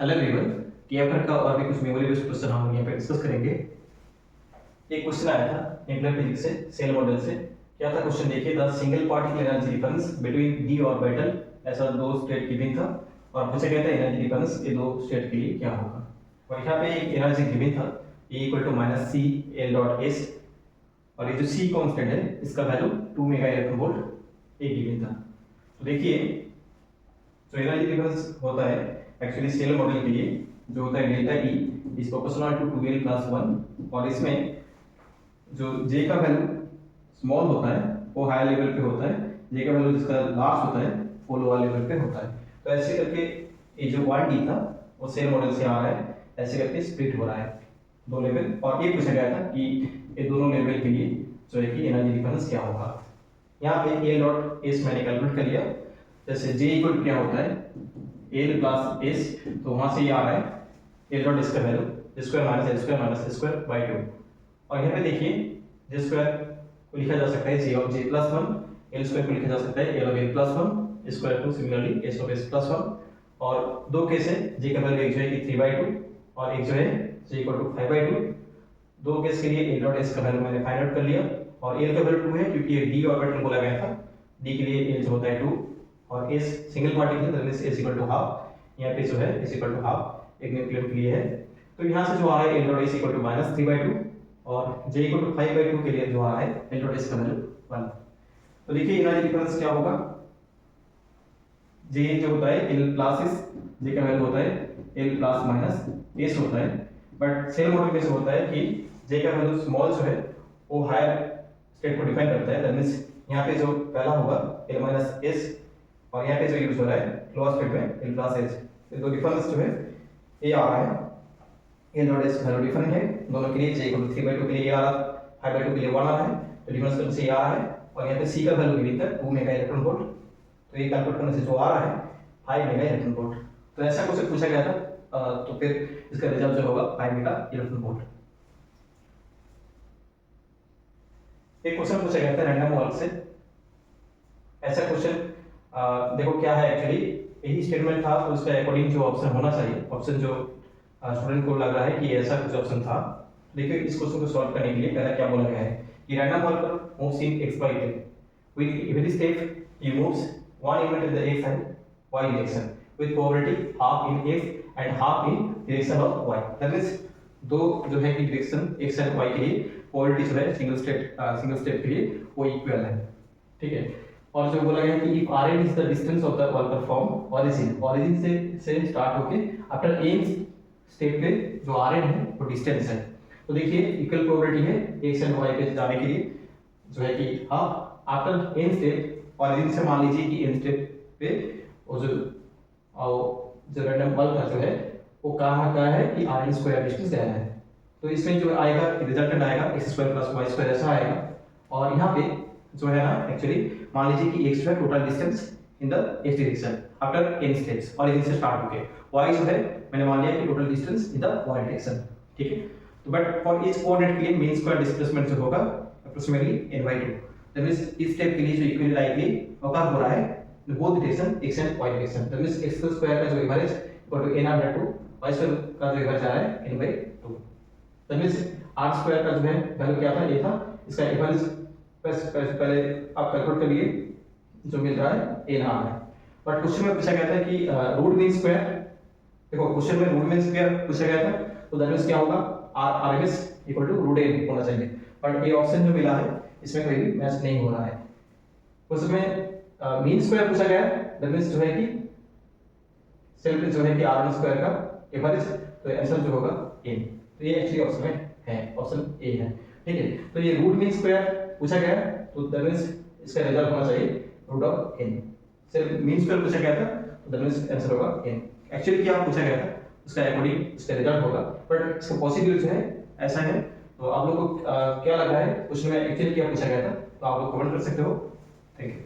Hello everyone, TFR का और भी कुछ मेमोरी बेस्ड क्वेश्चन हम यहाँ पे डिस्कस करेंगे। एक क्वेश्चन आया था न्यूक्लियर फिजिक्स से, सेल मॉडल से। क्या था क्वेश्चन, देखिए, the single particle energy difference between D orbital, ऐसा दो स्टेट गिवन था और पूछा गया था एनर्जी डिफरेंस ये दो स्टेट के लिए क्या होगा। और यहाँ पे एक एनर्जी गिवन था E equal to minus C L dot S, और ये जो सी कांस्टेंट है इसका वैल्यू 2 मेगा इलेक्ट्रॉन वोल्ट एक गिवन था। तो देखिए, जो एनर्जी डिफरेंस होता है एक्चुअली सेल मॉडल के लिए जो होता है delta E is proportional to 2l plus 1, और इसमें जो जे का वैल्यू स्मॉल होता है वो हायर लेवल पे होता है, जे का वैल्यू जिसका लार्ज होता है वो लोअर लेवल पे होता है। तो ऐसे करके ये जो 1d था वो सेल मॉडल से आ रहा है, ऐसे करके स्प्लिट हो रहा है दो लेवल। और ये पूछा गया था कि ये दोनों लेवल के लिए जो है कि एनर्जी डिफरेंस क्या होगा। यहाँ पे एल डॉट एस मैंने कैलकुलेट कर लिया। जैसे जे इक्वल क्या होता है एल प्लस एस, तो वहां से ये आ रहा है एल डॉट एस का value square minus L square minus square by 2। और यहाँ पे देखिए जे स्क्वायर को लिखा जा सकता है J of J plus 1, L square को लिखा जा सकता है L of L plus 1 square two, similarly S of S plus 1। और दो केस है, जे का वैल्यू एक जो है कि 3/2 और एक जो है जे इक्वल टू 5/2। दो केस के लिए एल डॉट एस का वैल्यू मैंने फाइंड आउट कर लिया, और एल का वैल्यू 2 है क्योंकि ये डी ऑर्बिटल बोला गया था। डी के लिए एल जो होता है 2 और S single particle that means S equal to half. यहाँ पे जो है एस इक्वल टू हाफ एक न्यूक्लियर के लिए है। तो यहाँ से जो आ रहा है L dot S equal to minus 3/2 और जे इक्वल टू 5/2 के लिए जो आ रहा है एल डॉट एस का वैल्यू 1। तो देखिए एनर्जी डिफरेंस क्या होगा, जे जो होता है एल प्लस एस, जे का वैल्यू होता है एल प्लस माइनस एस होता है। बट सेल मॉडल में से होता है कि जे का वैल्यू स्मॉल जो है वो हायर स्टेट को डिफाइन करता है, दैट मींस यहाँ पे जो पहला होगा एल माइनस एस और यहाँ पे जो यूज हो रहा है लोअर स्टेट में एल प्लस एस। ये दो डिफरेंस जो है ये आ रहा है, L dot S value different है दोनों के लिए। जे इक्वल टू 3/2 के लिए ये आ रहा है, 5/2 के लिए 1 आ रहा है, तो डिफरेंस करने से ये आ रहा है। और यहाँ पे सी का वैल्यू गिवन था 2 मेगा इलेक्ट्रॉन वोल्ट, तो ये कैलकुलेट करने से जो आ रहा है 5 मेगा इलेक्ट्रॉन वोल्ट। तो ऐसा क्वेश्चन पूछा गया था, तो फिर इसका रिजल्ट जो होगा 5 मेगा इलेक्ट्रॉन वोल्ट। एक क्वेश्चन पूछा गया था रैंडम वॉल से। ऐसा क्वेश्चन देखो क्या है, एक्चुअली यही स्टेटमेंट था तो उसका अकॉर्डिंग जो ऑप्शन होना चाहिए, ऑप्शन जो स्टूडेंट को लग रहा है कि ऐसा कुछ ऑप्शन था। देखिए इस क्वेश्चन को सॉल्व करने के लिए पहला क्या बोला गया है कि random Volker moves in x y plane with every step he moves one element in the x and y direction with probability half in x and half in direction of y। That means दो जो है कि direction x and y के लिए probability जो है single step के लिए वो इक्वल है, ठीक है। और जो बोला गया है कि if rn is the distance of the Volker from origin से स्टार्ट होके आफ्टर n स्टेप पे जो rn है वो डिस्टेंस है। तो देखिए इक्वल प्रोबेबिलिटी है x एंड y पे जाने के लिए जो है कि half after n step origin से, मान लीजिए कि n स्टेप पे वो जो रैंडम वॉल्कर जो है वो कहाँ है कि rn स्क्वायर डिस्टेंस गया है। तो इसमें जो आएगा रिजल्टेंट आएगा x² + y² ऐसा आएगा। और यहाँ पे जो है ना एक्चुअली मान लीजिए कि x जो है total distance in the x direction after n steps origin से स्टार्ट होके, y जो है मैंने मान लिया कि total distance in the y direction, ठीक है। तो बट फॉर ईच कोऑर्डिनेट के लिए मीन स्क्वायर डिस्प्लेसमेंट जो होगा अप्रोक्सीमेटली n/2। दैट मींस इस स्टेप के लिए जो इक्वल लाइकली ओकर हो रहा है both direction x and y direction. That means x² का जो average equal to n/2, y² का जो एवरेज आ रहा है n/2। दैट मींस r² का जो है वैल्यू क्या था, ये था, इसका एवरेज पहले आप कैलकुलेट कर लिए, जो मिल रहा है n आ रहा है। बट क्वेश्चन में पूछा गया था कि रूट मीन स्क्वायर, देखो क्वेश्चन में रूट मीन स्क्वायर पूछा गया था, तो दैट मींस क्या होगा rms equal to root n होना चाहिए। बट ये ऑप्शन जो मिला है इसमें कोई भी मैच नहीं हो रहा है। क्वेश्चन में मीन स्क्वायर पूछा गया है, दैट मींस जो है कि सेल्फ जो है कि rm स्क्वायर का एवरेज, तो आंसर जो होगा n। तो ये एक्चुअली ऑप्शन में है, ऑप्शन ए है, ठीक है। तो ये रूट मीन स्क्वायर पूछा गया है, तो दैट मींस इसका रिजल्ट होना चाहिए रूट ऑफ n। सिर्फ मीन स्क्वायर पूछा गया था, तो दैट मींस आंसर होगा n। एक्चुअली क्या पूछा गया था उसका अकॉर्डिंग उसका रिजल्ट होगा, बट इसका पॉसिबल जो है ऐसा है। तो आप लोगों को क्या लग रहा है क्वेश्चन में एक्चुअली क्या पूछा गया था, तो आप लोग कमेंट कर सकते हो। Thank you.